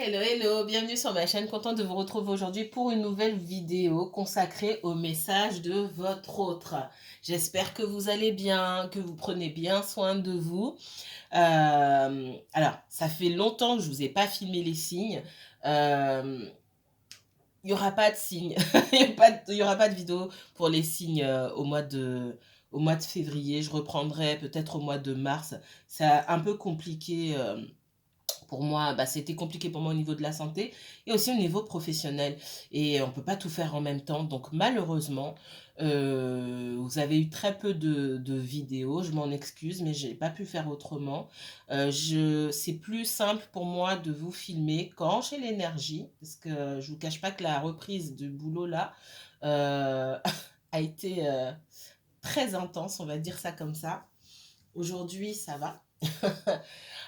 Hello, hello, bienvenue sur ma chaîne, contente de vous retrouver aujourd'hui pour une nouvelle vidéo consacrée au message de votre autre. J'espère que vous allez bien, que vous prenez bien soin de vous. Alors, ça fait longtemps que je vous ai pas filmé les signes. Il n'y aura pas de signes, il y aura pas de vidéo pour les signes au mois de février. Je reprendrai peut-être au mois de mars. C'est un peu compliqué. Pour moi, c'était compliqué pour moi au niveau de la santé et aussi au niveau professionnel. Et on ne peut pas tout faire en même temps. Donc malheureusement, vous avez eu très peu de vidéos. Je m'en excuse, mais je n'ai pas pu faire autrement. C'est plus simple pour moi de vous filmer quand j'ai l'énergie, parce que je ne vous cache pas que la reprise du boulot là a été très intense, on va dire ça comme ça. Aujourd'hui, ça va.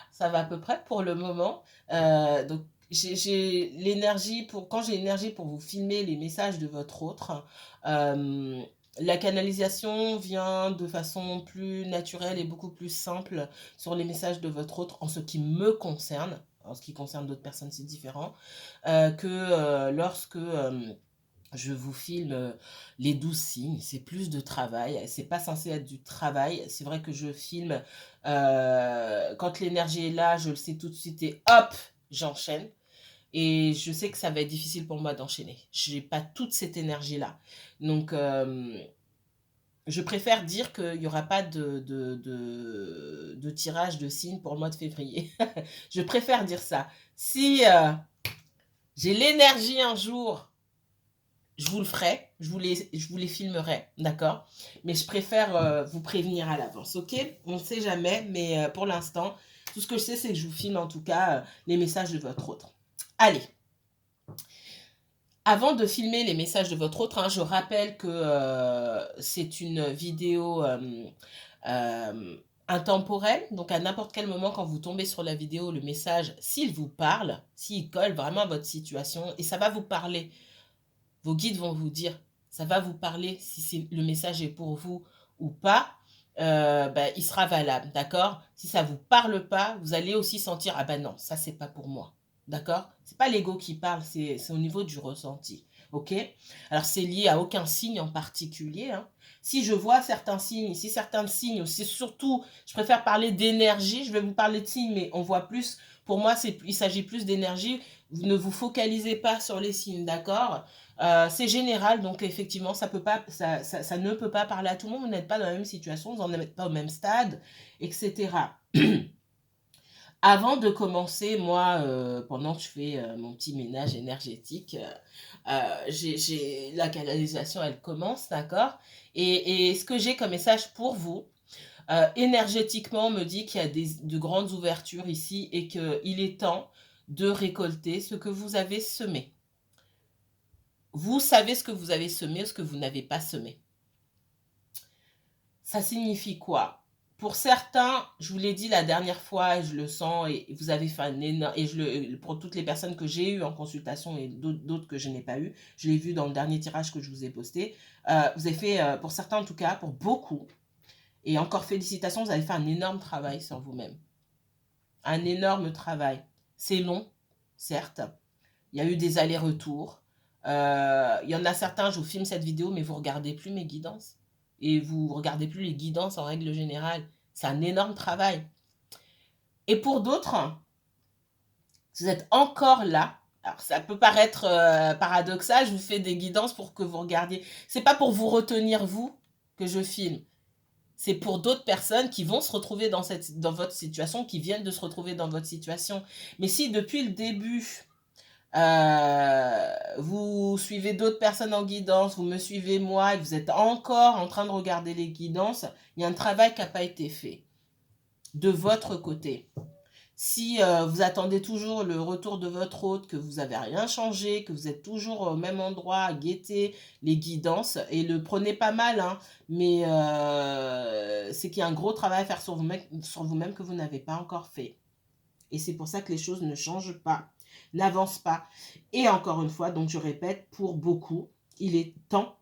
Ça va à peu près pour le moment. Donc, j'ai l'énergie pour, quand j'ai l'énergie pour vous filmer les messages de votre autre, euh, la canalisation vient de façon plus naturelle et beaucoup plus simple sur les messages de votre autre en ce qui me concerne. En ce qui concerne d'autres personnes, c'est différent. Que lorsque je vous filme les 12 signes, c'est plus de travail, c'est pas censé être du travail, c'est vrai que je filme, quand l'énergie est là, je le sais tout de suite et hop, j'enchaîne. Et je sais que ça va être difficile pour moi d'enchaîner. Je n'ai pas toute cette énergie-là. Donc, je préfère dire qu'il n'y aura pas de tirage de signes pour le mois de février. Je préfère dire ça. Si j'ai l'énergie un jour, je vous le ferai, je vous les filmerai, d'accord? Mais je préfère vous prévenir à l'avance, ok? On ne sait jamais, mais pour l'instant, tout ce que je sais, c'est que je vous filme en tout cas les messages de votre autre. Allez, avant de filmer les messages de votre autre, hein, je rappelle que c'est une vidéo euh, intemporelle, donc à n'importe quel moment quand vous tombez sur la vidéo, le message, s'il vous parle, s'il colle vraiment à votre situation, et ça va vous parler. Vos guides vont vous dire, ça va vous parler si le message est pour vous ou pas. Il sera valable, d'accord? Si ça vous parle pas, vous allez aussi sentir, ah ben non, ça c'est pas pour moi, d'accord? C'est pas l'ego qui parle, c'est au niveau du ressenti, ok? Alors c'est lié à aucun signe en particulier, hein. Si je vois certains signes, si certains signes, c'est surtout, je préfère parler d'énergie, je vais vous parler de signes, mais on voit plus, pour moi, il s'agit plus d'énergie. Ne vous focalisez pas sur les signes, d'accord? C'est général, donc effectivement, ça ne peut pas parler à tout le monde. Vous n'êtes pas dans la même situation, vous n'en êtes pas au même stade, etc. Avant de commencer, moi, pendant que je fais mon petit ménage énergétique, la canalisation, elle commence, d'accord? Et ce que j'ai comme message pour vous, énergétiquement, me dit qu'il y a de grandes ouvertures ici et qu'il est temps de récolter ce que vous avez semé. Vous savez ce que vous avez semé ou ce que vous n'avez pas semé. Ça signifie quoi? Pour certains, je vous l'ai dit la dernière fois, et je le sens, et vous avez fait un énorme, pour toutes les personnes que j'ai eues en consultation et d'autres que je n'ai pas eues, je l'ai vu dans le dernier tirage que je vous ai posté, vous avez fait, pour certains en tout cas, pour beaucoup, et encore félicitations, vous avez fait un énorme travail sur vous-même. Un énorme travail. C'est long, certes. Il y a eu des allers-retours. Il y en a certains, je vous filme cette vidéo, mais vous ne regardez plus mes guidances. Et vous ne regardez plus les guidances en règle générale. C'est un énorme travail. Et pour d'autres, vous êtes encore là. Alors, ça peut paraître paradoxal, je vous fais des guidances pour que vous regardiez. C'est pas pour vous retenir, vous, que je filme. C'est pour d'autres personnes qui vont se retrouver dans votre situation, qui viennent de se retrouver dans votre situation. Mais si depuis le début, vous suivez d'autres personnes en guidance, vous me suivez moi et vous êtes encore en train de regarder les guidances, il y a un travail qui n'a pas été fait de votre côté. Si vous attendez toujours le retour de votre hôte, que vous n'avez rien changé, que vous êtes toujours au même endroit à guetter les guidances, et le prenez pas mal, hein, mais c'est qu'il y a un gros travail à faire sur vous-même que vous n'avez pas encore fait. Et c'est pour ça que les choses ne changent pas, n'avancent pas. Et encore une fois, donc je répète, pour beaucoup, il est temps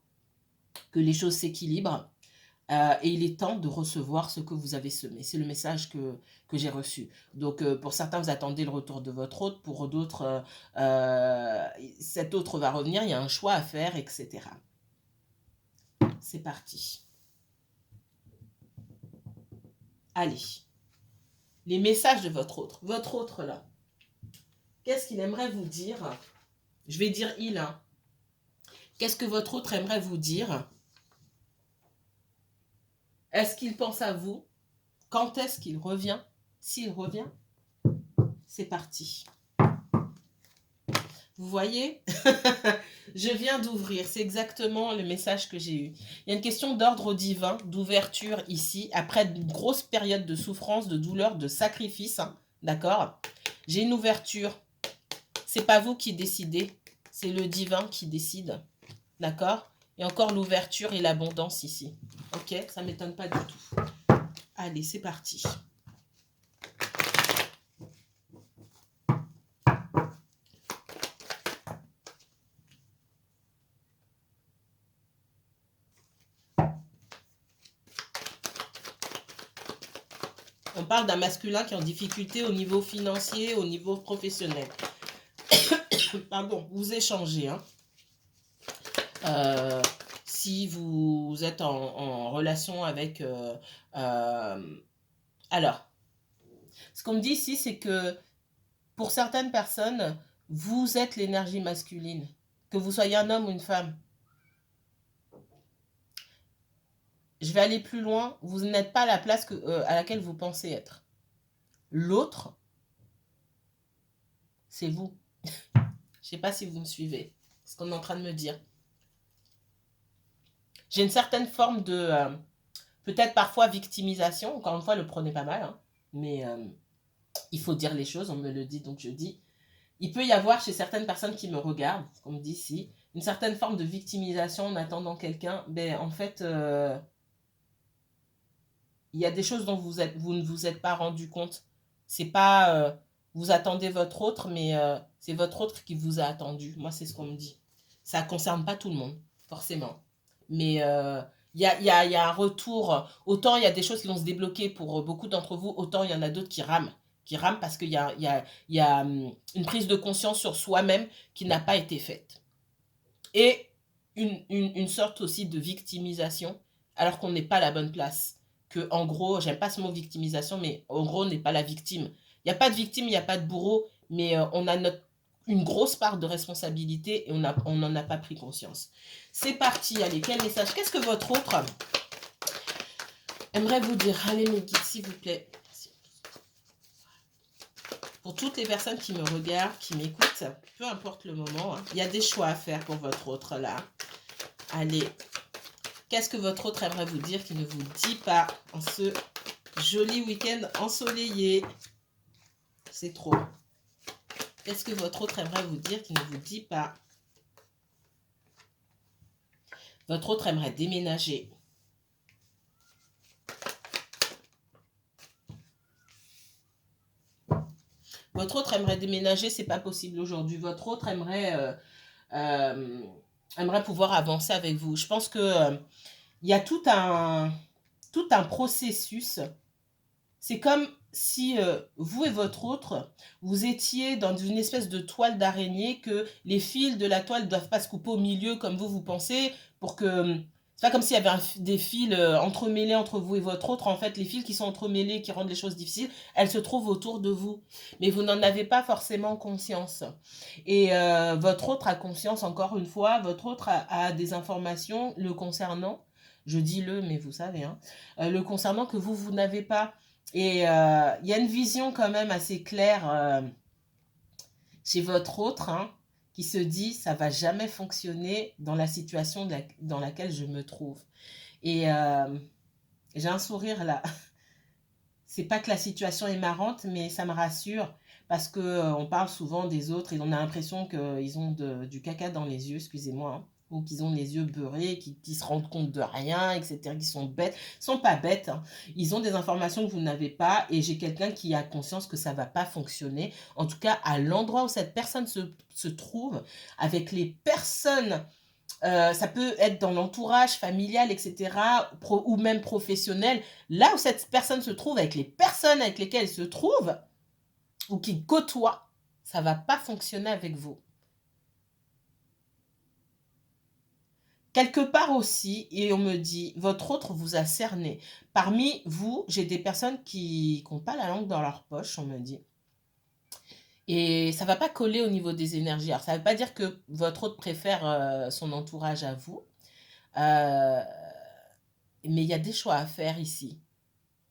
que les choses s'équilibrent. Et il est temps de recevoir ce que vous avez semé. C'est le message que j'ai reçu. Donc, pour certains, vous attendez le retour de votre hôte. Pour d'autres, cet autre va revenir. Il y a un choix à faire, etc. C'est parti. Allez. Les messages de votre autre. Votre autre, là. Qu'est-ce qu'il aimerait vous dire? Je vais dire il. Hein. Qu'est-ce que votre autre aimerait vous dire? Est-ce qu'il pense à vous? Quand est-ce qu'il revient? S'il revient, c'est parti. Vous voyez? Je viens d'ouvrir. C'est exactement le message que j'ai eu. Il y a une question d'ordre divin, d'ouverture ici, après une grosse période de souffrance, de douleur, de sacrifice. Hein, d'accord? J'ai une ouverture. C'est pas vous qui décidez. C'est le divin qui décide. D'accord? Et encore l'ouverture et l'abondance ici. Ok? Ça ne m'étonne pas du tout. Allez, c'est parti. On parle d'un masculin qui est en difficulté au niveau financier, au niveau professionnel. Pardon, vous échangez. Hein. Si vous êtes en relation avec... alors, ce qu'on me dit ici, c'est que pour certaines personnes, vous êtes l'énergie masculine. Que vous soyez un homme ou une femme. Je vais aller plus loin. Vous n'êtes pas à la place à laquelle vous pensez être. L'autre, c'est vous. Je ne sais pas si vous me suivez. C'est ce qu'on est en train de me dire. J'ai une certaine forme de... peut-être parfois victimisation. Encore une fois, le prenez pas mal. Hein, mais il faut dire les choses. On me le dit, donc je dis. Il peut y avoir chez certaines personnes qui me regardent, comme dit ici, une certaine forme de victimisation en attendant quelqu'un. Ben, en fait, il y a des choses dont vous ne vous êtes pas rendu compte. C'est pas vous attendez votre autre, mais c'est votre autre qui vous a attendu. Moi, c'est ce qu'on me dit. Ça ne concerne pas tout le monde, forcément. Mais il y a un retour. Autant il y a des choses qui vont se débloquer pour beaucoup d'entre vous, autant il y en a d'autres qui rament. Qui rament parce qu'il y a une prise de conscience sur soi-même qui n'a pas été faite. Et une sorte aussi de victimisation, alors qu'on n'est pas à la bonne place. Que, en gros, j'aime pas ce mot victimisation, mais en gros, on n'est pas la victime. Il n'y a pas de victime, il n'y a pas de bourreau, mais on a une grosse part de responsabilité et on n'en a pas pris conscience. C'est parti, allez, quel message? Qu'est-ce que votre autre aimerait vous dire? Allez, mes guides, s'il vous plaît. Pour toutes les personnes qui me regardent, qui m'écoutent, peu importe le moment, hein, il y a des choix à faire pour votre autre là. Allez, qu'est-ce que votre autre aimerait vous dire qui ne vous dit pas en ce joli week-end ensoleillé? C'est trop. Qu'est-ce que votre autre aimerait vous dire qui ne vous dit pas? Votre autre aimerait déménager. Votre autre aimerait déménager, c'est pas possible aujourd'hui. Votre autre aimerait pouvoir avancer avec vous. Je pense que il y a tout un processus. C'est comme si vous et votre autre, vous étiez dans une espèce de toile d'araignée, que les fils de la toile ne doivent pas se couper au milieu comme vous pensez, pour que... C'est pas comme s'il y avait des fils entremêlés entre vous et votre autre. En fait, les fils qui sont entremêlés, qui rendent les choses difficiles, elles se trouvent autour de vous. Mais vous n'en avez pas forcément conscience. Et votre autre a conscience, encore une fois, votre autre a des informations le concernant. Je dis le, mais vous savez, hein, le concernant que vous n'avez pas. Et il y a une vision quand même assez claire chez votre autre, hein, qui se dit ça va jamais fonctionner dans la situation dans laquelle je me trouve. Et j'ai un sourire là. C'est pas que la situation est marrante, mais ça me rassure parce que on parle souvent des autres et on a l'impression qu'ils ont du caca dans les yeux, excusez-moi, hein, ou qu'ils ont les yeux beurrés, qu'ils se rendent compte de rien, etc., qu'ils sont bêtes. Ils sont pas bêtes, hein. Ils ont des informations que vous n'avez pas et j'ai quelqu'un qui a conscience que ça va pas fonctionner. En tout cas, à l'endroit où cette personne se trouve, avec les personnes Ça peut être dans l'entourage familial, etc., ou même professionnel. Là où cette personne se trouve, avec les personnes avec lesquelles elle se trouve, ou qu'il côtoie, ça va pas fonctionner avec vous. Quelque part aussi, et on me dit, votre autre vous a cerné. Parmi vous, j'ai des personnes qui n'ont pas la langue dans leur poche, on me dit. Et ça va pas coller au niveau des énergies. Alors, ça ne veut pas dire que votre autre préfère son entourage à vous, mais il y a des choix à faire ici.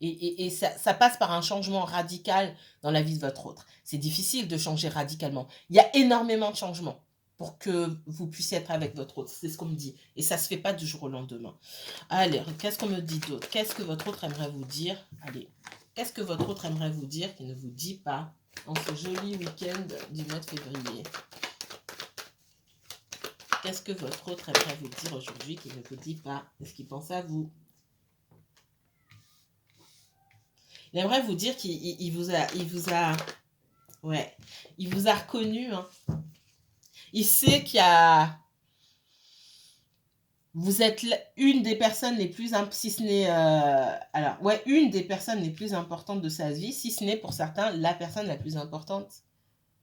Et ça passe par un changement radical dans la vie de votre autre. C'est difficile de changer radicalement. Il y a énormément de changements pour que vous puissiez être avec votre autre. C'est ce qu'on me dit. Et ça ne se fait pas du jour au lendemain. Allez, qu'est-ce qu'on me dit d'autre? Qu'est-ce que votre autre aimerait vous dire? Allez, qu'est-ce que votre autre aimerait vous dire qui ne vous dit pas en ce joli week-end du mois de février? Qu'est-ce que votre autre aimerait vous dire aujourd'hui qui ne vous dit pas? Est-ce qu'il pense à vous? Il aimerait vous dire qu'il vous a, ouais, il vous a reconnu, hein. Il sait qu'il y a, vous êtes une des personnes les plus, si ce n'est, alors, ouais, une des personnes les plus importantes de sa vie, si ce n'est pour certains la personne la plus importante.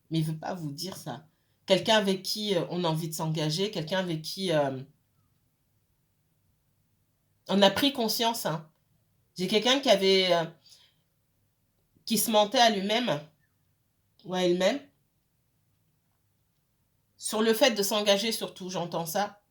Mais il ne veut pas vous dire ça. Quelqu'un avec qui on a envie de s'engager, quelqu'un avec qui on a pris conscience, hein. J'ai quelqu'un qui se mentait à lui-même ou à elle-même sur le fait de s'engager, surtout, j'entends ça.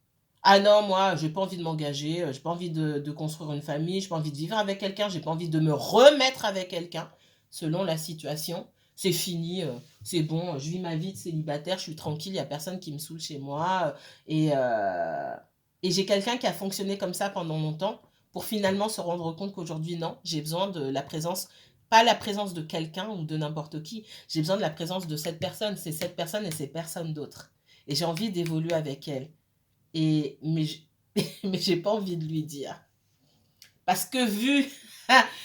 Ah non, moi, j'ai pas envie de m'engager, j'ai pas envie de construire une famille, j'ai pas envie de vivre avec quelqu'un, j'ai pas envie de me remettre avec quelqu'un, selon la situation. C'est fini, c'est bon, je vis ma vie de célibataire, je suis tranquille, il n'y a personne qui me saoule chez moi. Et j'ai quelqu'un qui a fonctionné comme ça pendant longtemps pour finalement se rendre compte qu'aujourd'hui, non, j'ai besoin de la présence, pas la présence de quelqu'un ou de n'importe qui, j'ai besoin de la présence de cette personne, c'est cette personne et c'est personne d'autre. Et j'ai envie d'évoluer avec elle. Mais mais j'ai pas envie de lui dire. Parce que vu,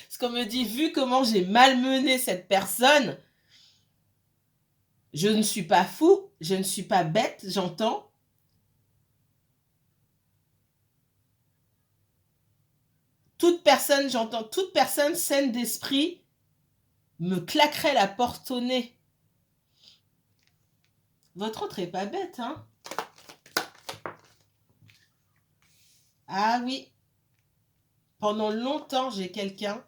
ce qu'on me dit, vu comment j'ai malmené cette personne, je ne suis pas fou, je ne suis pas bête, j'entends. J'entends, toute personne saine d'esprit me claquerait la porte au nez. Votre autre est pas bête, hein? Ah oui. Pendant longtemps, j'ai quelqu'un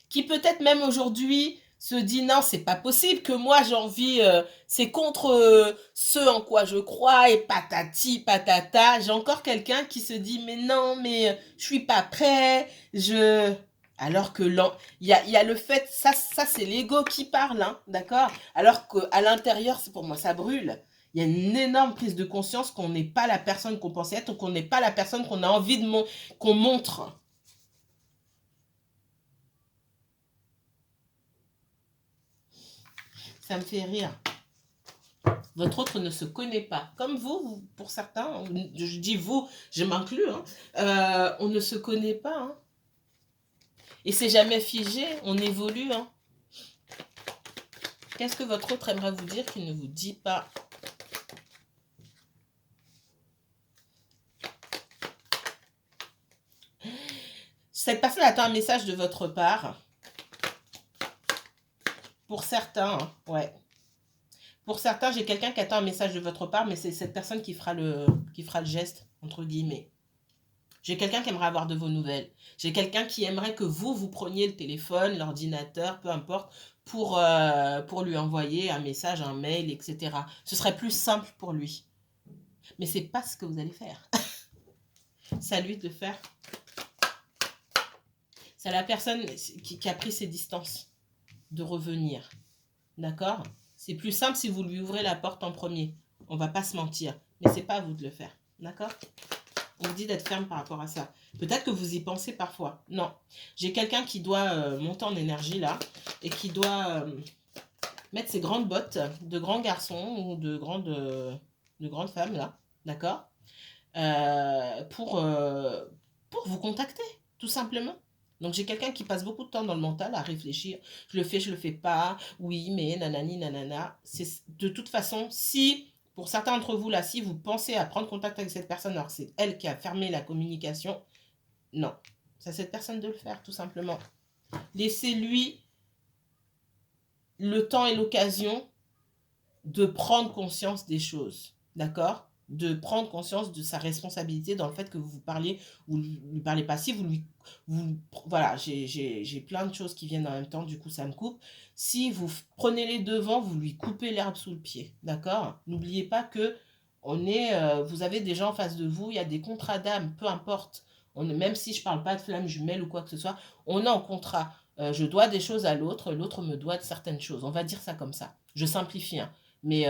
qui peut-être même aujourd'hui se dit non, c'est pas possible que moi j'ai envie, c'est contre ce en quoi je crois et patati patata. J'ai encore quelqu'un qui se dit mais non, mais je suis pas prêt, alors que il y a le fait, ça c'est l'ego qui parle, hein, d'accord? Alors qu'à l'intérieur, c'est pour moi, ça brûle. Il y a une énorme prise de conscience qu'on n'est pas la personne qu'on pensait être ou qu'on n'est pas la personne qu'on a envie qu'on montre. Ça me fait rire. Votre autre ne se connaît pas. Comme vous, pour certains, je dis vous, je m'inclus, hein, on ne se connaît pas. Hein. Et c'est jamais figé, on évolue. Hein. Qu'est-ce que votre autre aimerait vous dire qu'il ne vous dit pas? Cette personne attend un message de votre part. Pour certains, hein, ouais. Pour certains, j'ai quelqu'un qui attend un message de votre part, mais c'est cette personne qui fera le geste, entre guillemets. J'ai quelqu'un qui aimerait avoir de vos nouvelles. J'ai quelqu'un qui aimerait que vous preniez le téléphone, l'ordinateur, peu importe, pour lui envoyer un message, un mail, etc. Ce serait plus simple pour lui. Mais c'est pas ce que vous allez faire. C'est à lui de le faire. C'est à la personne qui a pris ses distances de revenir. D'accord? C'est plus simple si vous lui ouvrez la porte en premier. On va pas se mentir. Mais c'est pas à vous de le faire. D'accord? On vous dit d'être ferme par rapport à ça. Peut-être que vous y pensez parfois. Non. J'ai quelqu'un qui doit monter en énergie là et qui doit mettre ses grandes bottes de grands garçons ou de grandes femmes là. D'accord, pour vous contacter, tout simplement. Donc j'ai quelqu'un qui passe beaucoup de temps dans le mental à réfléchir. Je le fais pas. Oui, mais nanani, nanana. De toute façon, si Pour certains d'entre vous, là, si vous pensez à prendre contact avec cette personne alors que c'est elle qui a fermé la communication, non. C'est à cette personne de le faire, tout simplement. Laissez-lui le temps et l'occasion de prendre conscience des choses, d'accord? De prendre conscience de sa responsabilité dans le fait que vous parliez, vous ne lui parlez pas. Si vous lui... voilà, j'ai plein de choses qui viennent en même temps, du coup ça me coupe. Si vous prenez les devants, vous lui coupez l'herbe sous le pied, d'accord? N'oubliez pas que vous avez des gens en face de vous, il y a des contrats d'âme, peu importe. Même si je ne parle pas de flamme jumelle ou quoi que ce soit, on est en contrat. Je dois des choses à l'autre, l'autre me doit de certaines choses. On va dire ça comme ça. Je simplifie, hein. Mais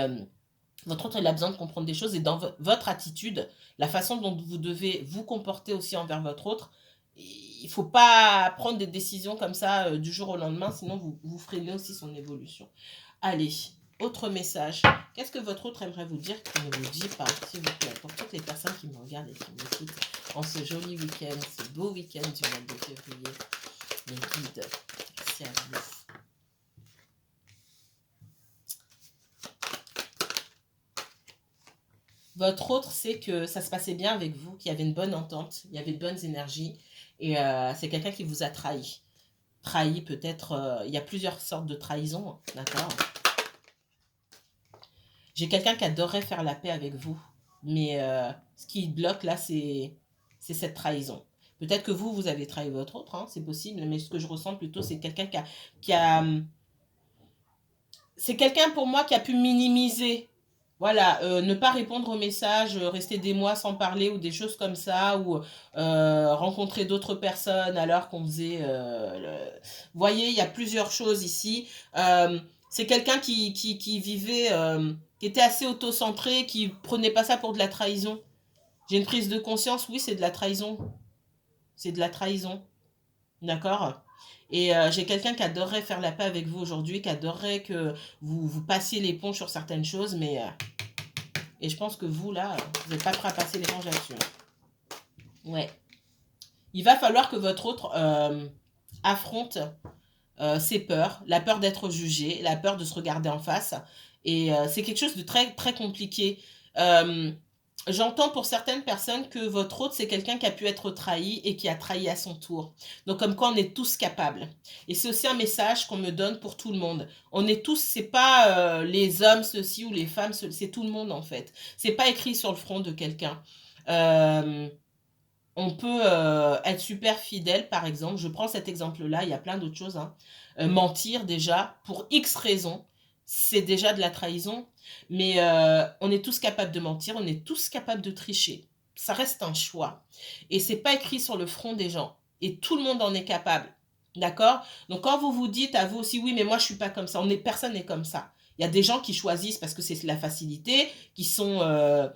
votre autre, il a besoin de comprendre des choses et dans votre attitude, la façon dont vous devez vous comporter aussi envers votre autre, il ne faut pas prendre des décisions comme ça du jour au lendemain, sinon vous freinez aussi son évolution. Allez, autre message. Qu'est-ce que votre autre aimerait vous dire qu'il ne vous dit pas, s'il vous plaît, pour toutes les personnes qui me regardent et qui m'écoutent en ce joli week-end, ce beau week-end du mois de février. Les guides, merci à vous. Votre autre, c'est que ça se passait bien avec vous, qu'il y avait une bonne entente, il y avait de bonnes énergies, et c'est quelqu'un qui vous a trahi. Trahi peut-être, il y a plusieurs sortes de trahison, d'accord? J'ai quelqu'un qui adorerait faire la paix avec vous, mais ce qui bloque là, c'est cette trahison. Peut-être que vous avez trahi votre autre, hein, c'est possible, mais ce que je ressens plutôt, c'est quelqu'un qui a c'est quelqu'un pour moi qui a pu minimiser. Voilà, ne pas répondre aux messages, rester des mois sans parler ou des choses comme ça, ou rencontrer d'autres personnes alors qu'on faisait... Vous voyez, il y a plusieurs choses ici. C'est quelqu'un qui vivait, qui était assez auto-centré, qui prenait pas ça pour de la trahison. J'ai une prise de conscience, oui, c'est de la trahison. C'est de la trahison. D'accord? Et j'ai quelqu'un qui adorerait faire la paix avec vous aujourd'hui, qui adorerait que vous passiez l'éponge sur certaines choses, mais... et je pense que vous, là, vous n'êtes pas prêt à passer l'éponge là-dessus. Ouais. Il va falloir que votre autre affronte ses peurs, la peur d'être jugé, la peur de se regarder en face. Et c'est quelque chose de très, très compliqué. J'entends pour certaines personnes que votre autre, c'est quelqu'un qui a pu être trahi et qui a trahi à son tour. Donc, comme quoi, on est tous capables. Et c'est aussi un message qu'on me donne pour tout le monde. On est tous, c'est pas les hommes ceci ou les femmes ceci, c'est tout le monde en fait. C'est pas écrit sur le front de quelqu'un. Euh, on peut être super fidèle, par exemple. Je prends cet exemple-là, il y a plein d'autres choses, hein. Mentir déjà, pour X raisons, c'est déjà de la trahison. Mais on est tous capables de mentir, on est tous capables de tricher. Ça reste un choix. Et c'est pas écrit sur le front des gens. Et tout le monde en est capable. D'accord? Donc quand vous vous dites à vous aussi, oui, mais moi je suis pas comme ça, personne n'est comme ça. Il y a des gens qui choisissent parce que c'est la facilité, qui sont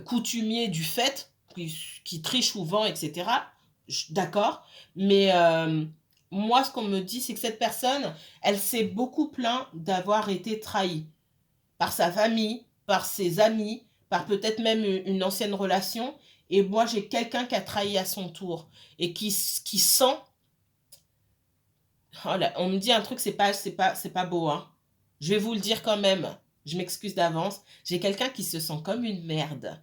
coutumiers du fait, qui trichent souvent, etc. D'accord? Mais moi, ce qu'on me dit, c'est que cette personne, elle s'est beaucoup plainte d'avoir été trahie par sa famille, par ses amis, par peut-être même une ancienne relation. Et moi, j'ai quelqu'un qui a trahi à son tour et qui sent... Oh là, on me dit un truc, c'est pas beau, hein. Je vais vous le dire quand même. Je m'excuse d'avance. J'ai quelqu'un qui se sent comme une merde.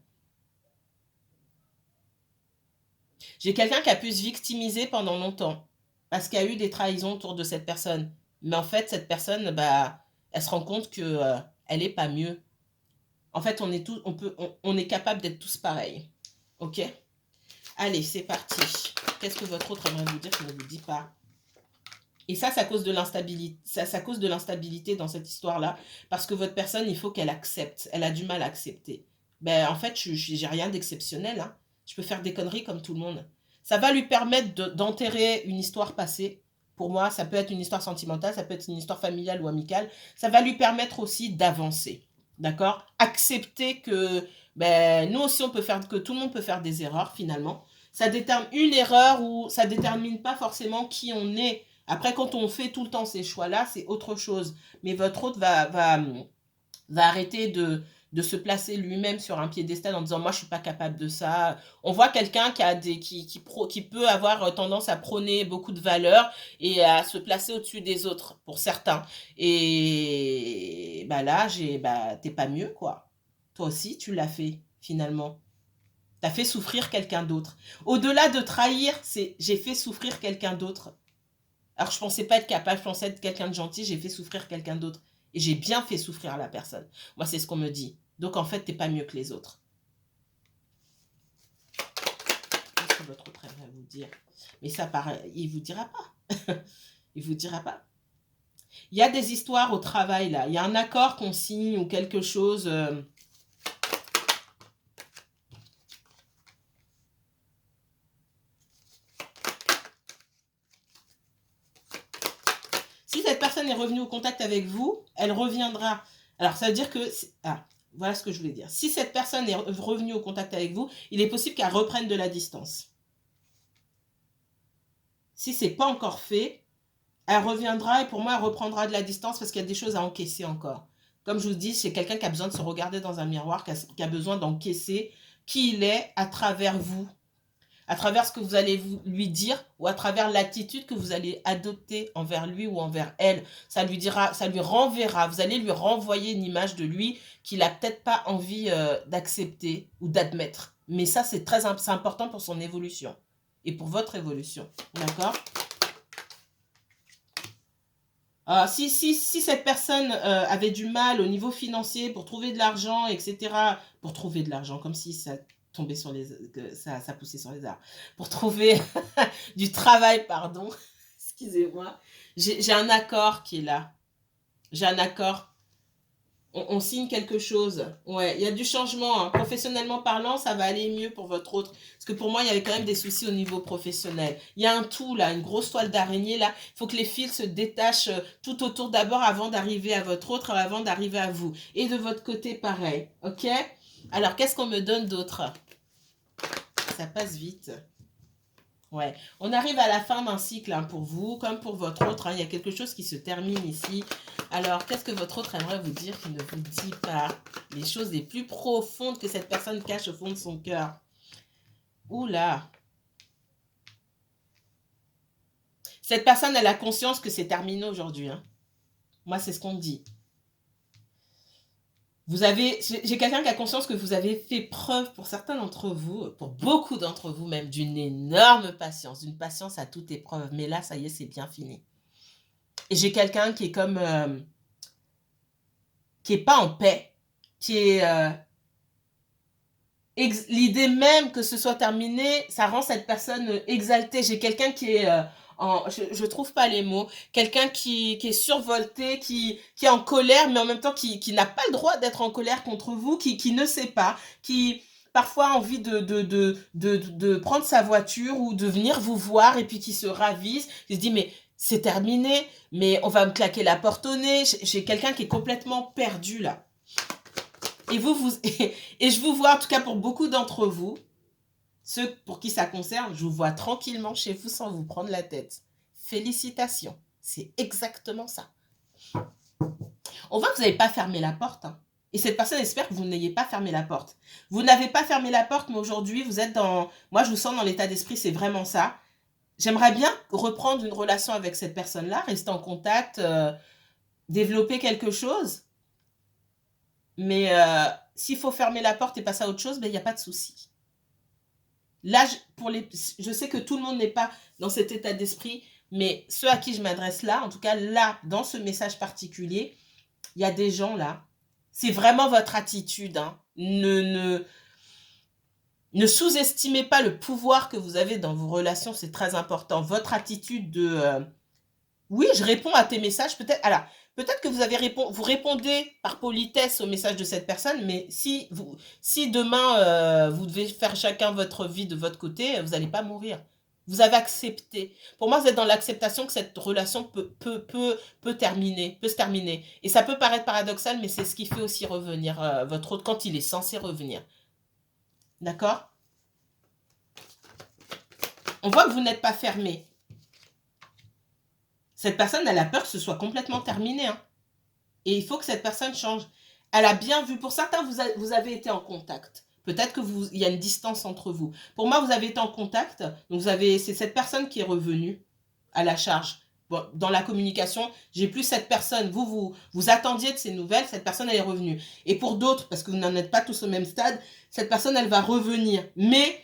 J'ai quelqu'un qui a pu se victimiser pendant longtemps parce qu'il y a eu des trahisons autour de cette personne. Mais en fait, cette personne, bah, elle se rend compte que elle est pas mieux. En fait, on est capable d'être tous pareils. Ok? Allez, c'est parti. Qu'est-ce que votre autre aimerait vous dire qu'il ne vous dit pas? Et ça cause de l'instabilité. Ça cause de l'instabilité dans cette histoire-là. Parce que votre personne, il faut qu'elle accepte. Elle a du mal à accepter. Ben, en fait, j'ai rien d'exceptionnel, hein. Je peux faire des conneries comme tout le monde. Ça va lui permettre d'enterrer une histoire passée. Pour moi, ça peut être une histoire sentimentale, ça peut être une histoire familiale ou amicale. Ça va lui permettre aussi d'avancer. D'accord? Accepter que ben, nous aussi, que tout le monde peut faire des erreurs finalement. Ça détermine une erreur ou ça détermine pas forcément qui on est. Après, quand on fait tout le temps ces choix-là, c'est autre chose. Mais votre autre va arrêter de se placer lui-même sur un piédestal en disant moi je suis pas capable de ça. On voit quelqu'un qui peut avoir tendance à prôner beaucoup de valeurs et à se placer au-dessus des autres pour certains. Et bah là t'es pas mieux quoi. toi aussi, tu l'as fait, finalement. Tu as fait souffrir quelqu'un d'autre. Au-delà de trahir, c'est j'ai fait souffrir quelqu'un d'autre. Alors, je pensais pas être capable, je pensais être quelqu'un de gentil, j'ai fait souffrir quelqu'un d'autre. Et j'ai bien fait souffrir la personne. Moi, c'est ce qu'on me dit. Donc, en fait, t'es pas mieux que les autres. Qu'est-ce que votre autre aimerait vous dire? Mais ça, pareil, il vous dira pas. Il vous dira pas. Il y a des histoires au travail, là. Il y a un accord qu'on signe ou quelque chose. Si cette personne est revenue au contact avec vous, elle reviendra. Alors, ça veut dire que... Ah, voilà ce que je voulais dire. Si cette personne est revenue au contact avec vous, il est possible qu'elle reprenne de la distance. Si ce n'est pas encore fait, elle reviendra et pour moi, elle reprendra de la distance parce qu'il y a des choses à encaisser encore. Comme je vous dis, c'est quelqu'un qui a besoin de se regarder dans un miroir, qui a besoin d'encaisser qui il est à travers vous, à travers ce que vous allez lui dire ou à travers l'attitude que vous allez adopter envers lui ou envers elle. Ça lui dira, ça lui renverra, vous allez lui renvoyer une image de lui qu'il n'a peut-être pas envie d'accepter ou d'admettre. Mais ça, c'est c'est important pour son évolution et pour votre évolution. D'accord ? Si cette personne avait du mal au niveau financier pour trouver de l'argent, etc., pour trouver de l'argent, comme si ça tombait sur les... ça poussait sur les arbres, pour trouver du travail, pardon, excusez-moi, j'ai un accord qui est là. J'ai un accord. On signe quelque chose. Ouais, il y a du changement. Hein. Professionnellement parlant, ça va aller mieux pour votre autre. Parce que pour moi, il y avait quand même des soucis au niveau professionnel. Il y a un tout là, une grosse toile d'araignée là. Il faut que les fils se détachent tout autour d'abord avant d'arriver à votre autre, avant d'arriver à vous. Et de votre côté, pareil. Ok? Alors, qu'est-ce qu'on me donne d'autre? Ça passe vite. Ouais, on arrive à la fin d'un cycle hein, pour vous, comme pour votre autre. Hein, il y a quelque chose qui se termine ici. Alors, qu'est-ce que votre autre aimerait vous dire qui ne vous dit pas? Les choses les plus profondes que cette personne cache au fond de son cœur. Oula! Cette personne, elle a conscience que c'est terminé aujourd'hui. Hein. Moi, c'est ce qu'on me dit. J'ai quelqu'un qui a conscience que vous avez fait preuve pour certains d'entre vous, pour beaucoup d'entre vous même, d'une énorme patience, d'une patience à toute épreuve. Mais là, ça y est, c'est bien fini. Et j'ai quelqu'un qui est comme... qui est pas en paix, qui est... l'idée même que ce soit terminé, ça rend cette personne exaltée. J'ai quelqu'un qui est... je trouve pas les mots. Quelqu'un qui est survolté, qui est en colère, mais en même temps qui n'a pas le droit d'être en colère contre vous, qui ne sait pas, qui parfois a envie de prendre sa voiture ou de venir vous voir et puis qui se ravise, qui se dit mais c'est terminé, mais on va me claquer la porte au nez. J'ai quelqu'un qui est complètement perdu là. Et et je vous vois, en tout cas pour beaucoup d'entre vous, ceux pour qui ça concerne, je vous vois tranquillement chez vous sans vous prendre la tête. Félicitations, c'est exactement ça. On voit que vous n'avez pas fermé la porte. Hein. Et cette personne espère que vous n'ayez pas fermé la porte. Vous n'avez pas fermé la porte, mais aujourd'hui, vous êtes dans... Moi, je vous sens dans l'état d'esprit, c'est vraiment ça. J'aimerais bien reprendre une relation avec cette personne-là, rester en contact, développer quelque chose. Mais s'il faut fermer la porte et passer à autre chose, ben, il n'y a pas de souci. Là, je sais que tout le monde n'est pas dans cet état d'esprit, mais ceux à qui je m'adresse là, en tout cas là, dans ce message particulier, il y a des gens là. C'est vraiment votre attitude. Hein. Ne sous-estimez pas le pouvoir que vous avez dans vos relations, c'est très important. Votre attitude de... oui, je réponds à tes messages, peut-être... Alors, peut-être que vous répondez par politesse au message de cette personne, mais si demain, vous devez faire chacun votre vie de votre côté, vous n'allez pas mourir. Vous avez accepté. Pour moi, vous êtes dans l'acceptation que cette relation peut se terminer. Et ça peut paraître paradoxal, mais c'est ce qui fait aussi revenir votre autre quand il est censé revenir. D'accord? On voit que vous n'êtes pas fermé. Cette personne, elle a peur que ce soit complètement terminé. Hein. Et il faut que cette personne change. Elle a bien vu. Pour certains, vous avez été en contact. Peut-être qu'il y a une distance entre vous. Pour moi, vous avez été en contact. Donc, c'est cette personne qui est revenue à la charge. bon, dans la communication, j'ai plus cette personne. Vous attendiez de ces nouvelles, cette personne, elle est revenue. Et pour d'autres, parce que vous n'en êtes pas tous au même stade, cette personne, elle va revenir. Mais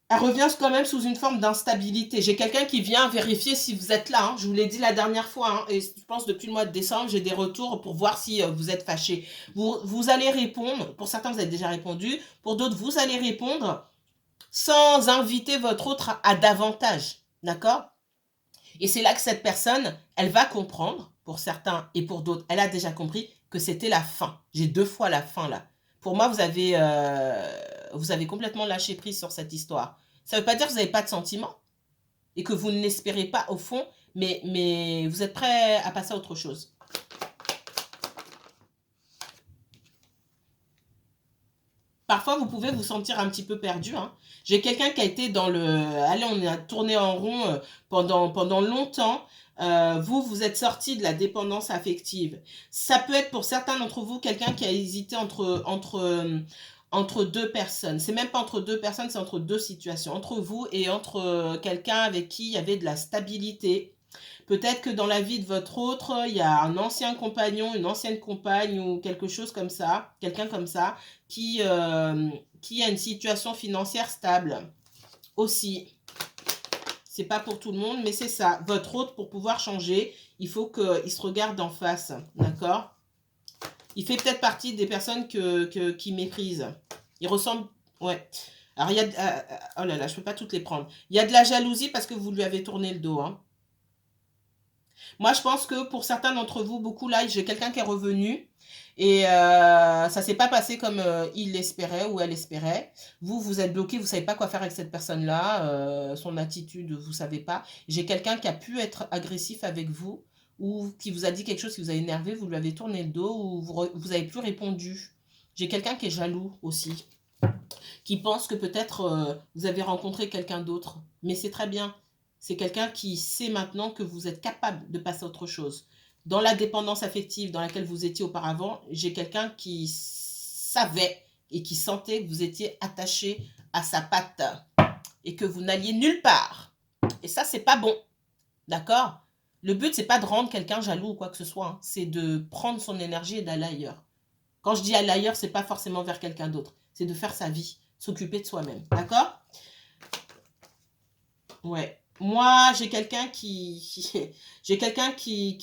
elle revient quand même sous une forme d'instabilité. J'ai quelqu'un qui vient vérifier si vous êtes là. Hein. Je vous l'ai dit la dernière fois. Hein, et je pense depuis le mois de décembre, j'ai des retours pour voir si vous êtes fâché. Vous allez répondre. Pour certains, vous avez déjà répondu. Pour d'autres, vous allez répondre sans inviter votre autre à davantage. D'accord? Et c'est là que cette personne, elle va comprendre, pour certains et pour d'autres, elle a déjà compris que c'était la fin. J'ai 2 fois la fin là. Pour moi, vous avez complètement lâché prise sur cette histoire. Ça ne veut pas dire que vous n'avez pas de sentiments et que vous ne l'espérez pas au fond, mais vous êtes prêt à passer à autre chose. Parfois, vous pouvez vous sentir un petit peu perdu. Hein. J'ai quelqu'un qui a été dans le... Allez, on a tourné en rond pendant longtemps. Vous êtes sorti de la dépendance affective. Ça peut être pour certains d'entre vous quelqu'un qui a hésité entre deux personnes. C'est même pas entre deux personnes, c'est entre deux situations. Entre vous et entre quelqu'un avec qui il y avait de la stabilité. Peut-être que dans la vie de votre autre, il y a un ancien compagnon, une ancienne compagne ou quelque chose comme ça, quelqu'un comme ça, qui a une situation financière stable. Aussi, c'est pas pour tout le monde, mais c'est ça. Votre autre, pour pouvoir changer, il faut qu'il se regarde en face, d'accord? Il fait peut-être partie des personnes qui méprisent. Il ressemble... Ouais. Alors, il y a... oh là là, je peux pas toutes les prendre. Il y a de la jalousie parce que vous lui avez tourné le dos, hein. Moi, je pense que pour certains d'entre vous, beaucoup là, j'ai quelqu'un qui est revenu et ça s'est pas passé comme il l'espérait ou elle espérait. Vous êtes bloqué, vous savez pas quoi faire avec cette personne-là, son attitude, vous savez pas. J'ai quelqu'un qui a pu être agressif avec vous ou qui vous a dit quelque chose qui vous a énervé, vous lui avez tourné le dos ou vous avez plus répondu. J'ai quelqu'un qui est jaloux aussi, qui pense que peut-être vous avez rencontré quelqu'un d'autre, mais c'est très bien. C'est quelqu'un qui sait maintenant que vous êtes capable de passer à autre chose. Dans la dépendance affective dans laquelle vous étiez auparavant, j'ai quelqu'un qui savait et qui sentait que vous étiez attaché à sa patte et que vous n'alliez nulle part. Et ça, c'est pas bon. D'accord? Le but, c'est pas de rendre quelqu'un jaloux ou quoi que ce soit. Hein. C'est de prendre son énergie et d'aller ailleurs. Quand je dis aller ailleurs, c'est pas forcément vers quelqu'un d'autre. C'est de faire sa vie, s'occuper de soi-même. D'accord? Ouais. Moi, j'ai quelqu'un j'ai quelqu'un qui,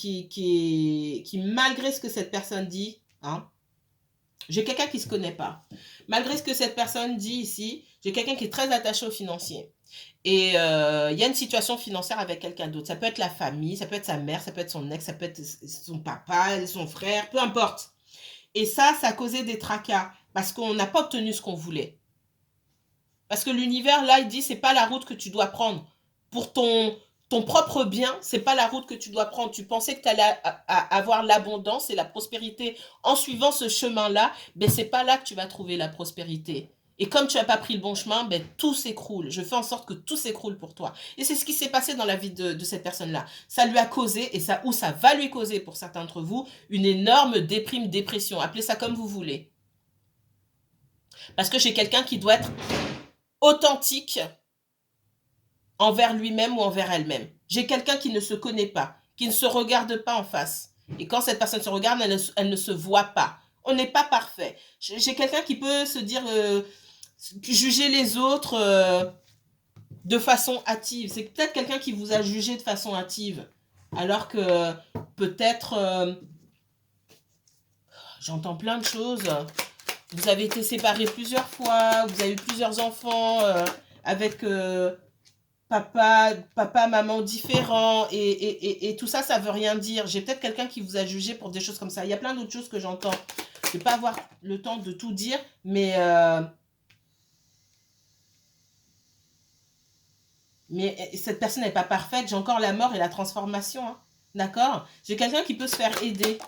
malgré ce que cette personne dit, hein, j'ai quelqu'un qui ne se connaît pas. Malgré ce que cette personne dit ici, j'ai quelqu'un qui est très attaché au financier. Et il y a une situation financière avec quelqu'un d'autre. Ça peut être la famille, ça peut être sa mère, ça peut être son ex, ça peut être son papa, son frère, peu importe. Et ça a causé des tracas parce qu'on n'a pas obtenu ce qu'on voulait. Parce que l'univers, là, il dit, c'est pas la route que tu dois prendre. Pour ton propre bien, c'est pas la route que tu dois prendre. Tu pensais que tu allais avoir l'abondance et la prospérité en suivant ce chemin-là, ben c'est pas là que tu vas trouver la prospérité. Et comme tu n'as pas pris le bon chemin, ben tout s'écroule. Je fais en sorte que tout s'écroule pour toi. Et c'est ce qui s'est passé dans la vie de cette personne-là. Ça lui a causé, ou ça va lui causer pour certains d'entre vous, une énorme dépression. Appelez ça comme vous voulez. Parce que j'ai quelqu'un qui doit être authentique envers lui-même ou envers elle-même. J'ai quelqu'un qui ne se connaît pas, qui ne se regarde pas en face. Et quand cette personne se regarde, elle ne se voit pas. On n'est pas parfait. J'ai quelqu'un qui peut se dire, juger les autres de façon hâtive. C'est peut-être quelqu'un qui vous a jugé de façon hâtive. Alors que peut-être, j'entends plein de choses. Vous avez été séparés plusieurs fois, vous avez eu plusieurs enfants avec papa, maman différents, et tout ça, ça veut rien dire. J'ai peut-être quelqu'un qui vous a jugé pour des choses comme ça. Il y a plein d'autres choses que j'entends. Je ne vais pas avoir le temps de tout dire, mais cette personne n'est pas parfaite. J'ai encore la mort et la transformation. Hein. D'accord? J'ai quelqu'un qui peut se faire aider.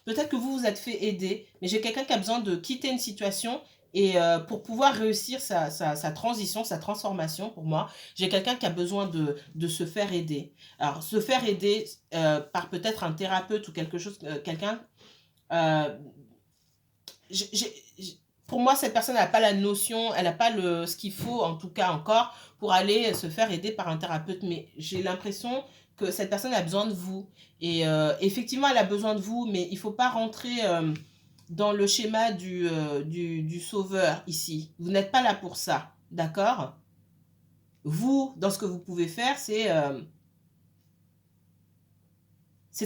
Peut-être que vous vous êtes fait aider, mais j'ai quelqu'un qui a besoin de quitter une situation et pour pouvoir réussir sa transition, sa transformation, pour moi, j'ai quelqu'un qui a besoin de se faire aider. Alors, se faire aider par peut-être un thérapeute ou quelque chose, quelqu'un... euh, pour moi, cette personne n'a pas la notion, elle n'a pas ce qu'il faut, en tout cas encore, pour aller se faire aider par un thérapeute. Mais j'ai l'impression que cette personne a besoin de vous. Et effectivement, elle a besoin de vous, mais il ne faut pas rentrer dans le schéma du sauveur ici. Vous n'êtes pas là pour ça, d'accord? Vous, dans ce que vous pouvez faire, c'est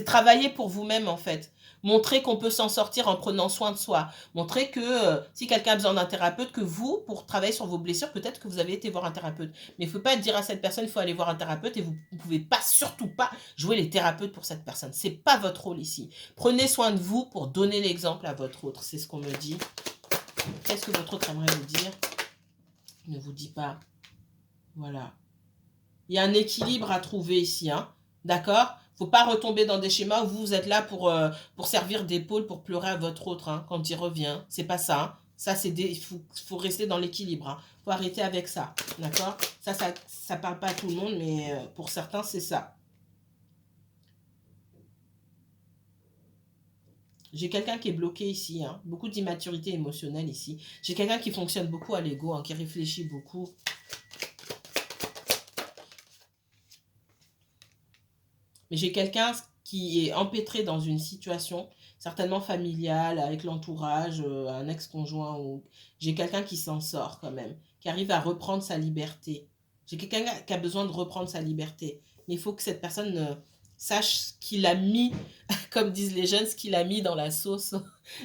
travailler pour vous-même, en fait. Montrer qu'on peut s'en sortir en prenant soin de soi. Montrer que si quelqu'un a besoin d'un thérapeute, que vous, pour travailler sur vos blessures, peut-être que vous avez été voir un thérapeute. Mais il ne faut pas dire à cette personne, il faut aller voir un thérapeute et vous ne pouvez pas, surtout pas, jouer les thérapeutes pour cette personne. Ce n'est pas votre rôle ici. Prenez soin de vous pour donner l'exemple à votre autre. C'est ce qu'on me dit. Qu'est-ce que votre autre aimerait vous dire? Ne vous dit pas. Voilà. Il y a un équilibre à trouver ici, hein. D'accord? Faut pas retomber dans des schémas où vous êtes là pour servir d'épaule, pour pleurer à votre autre, hein, quand il revient. C'est pas ça, hein. Ça, il faut rester dans l'équilibre, hein. Faut arrêter avec ça. D'accord? Ça parle pas à tout le monde, mais pour certains, c'est ça. J'ai quelqu'un qui est bloqué ici, hein. Beaucoup d'immaturité émotionnelle ici. J'ai quelqu'un qui fonctionne beaucoup à l'ego, hein, qui réfléchit beaucoup. Mais j'ai quelqu'un qui est empêtré dans une situation, certainement familiale, avec l'entourage, un ex-conjoint. J'ai quelqu'un qui s'en sort quand même, qui arrive à reprendre sa liberté. J'ai quelqu'un qui a besoin de reprendre sa liberté. Mais il faut que cette personne sache ce qu'il a mis, comme disent les jeunes, ce qu'il a mis dans la sauce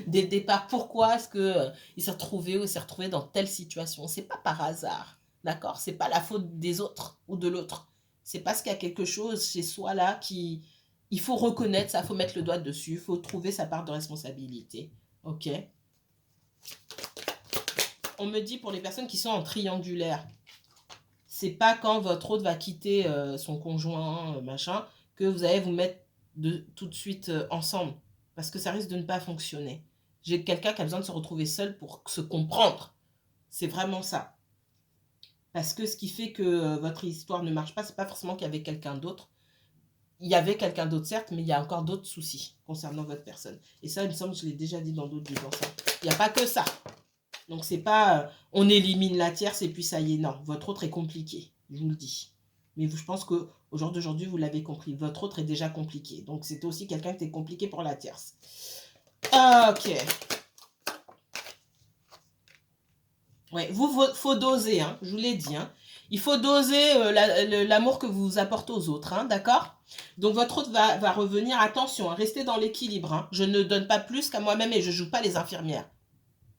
dès le départ. Pourquoi est-ce qu'il s'est retrouvé ou s'est retrouvé dans telle situation? C'est pas par hasard, d'accord? C'est pas la faute des autres ou de l'autre. C'est parce qu'il y a quelque chose chez soi là qui... Il faut reconnaître ça, il faut mettre le doigt dessus, il faut trouver sa part de responsabilité. Ok? On me dit pour les personnes qui sont en triangulaire, c'est pas quand votre autre va quitter son conjoint, machin, que vous allez vous mettre tout de suite ensemble. Parce que ça risque de ne pas fonctionner. J'ai quelqu'un qui a besoin de se retrouver seul pour se comprendre. C'est vraiment ça. Parce que ce qui fait que votre histoire ne marche pas, c'est pas forcément qu'il y avait quelqu'un d'autre. Il y avait quelqu'un d'autre, certes, mais il y a encore d'autres soucis concernant votre personne. Et ça, il me semble que je l'ai déjà dit dans d'autres vidéos. Il n'y a pas que ça. Donc, c'est pas on élimine la tierce et puis ça y est. Non, votre autre est compliqué, je vous le dis. Mais je pense qu'au jour d'aujourd'hui, vous l'avez compris. Votre autre est déjà compliqué. Donc, c'est aussi quelqu'un qui est compliqué pour la tierce. Ok. Ouais, faut doser, hein, je vous l'ai dit. Hein. Il faut doser l'amour que vous apportez aux autres, hein, d'accord? Donc, votre autre va revenir. Attention, hein, restez dans l'équilibre. Hein. Je ne donne pas plus qu'à moi-même et je ne joue pas les infirmières.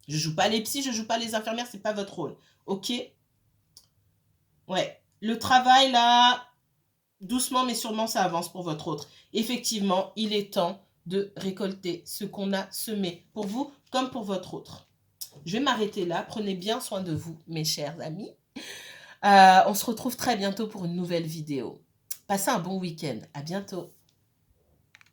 Je ne joue pas les psys, je ne joue pas les infirmières, ce n'est pas votre rôle. Ok? Ouais. Le travail, là, doucement mais sûrement, ça avance pour votre autre. Effectivement, il est temps de récolter ce qu'on a semé pour vous comme pour votre autre. Je vais m'arrêter là. Prenez bien soin de vous, mes chers amis. On se retrouve très bientôt pour une nouvelle vidéo. Passez un bon week-end. À bientôt.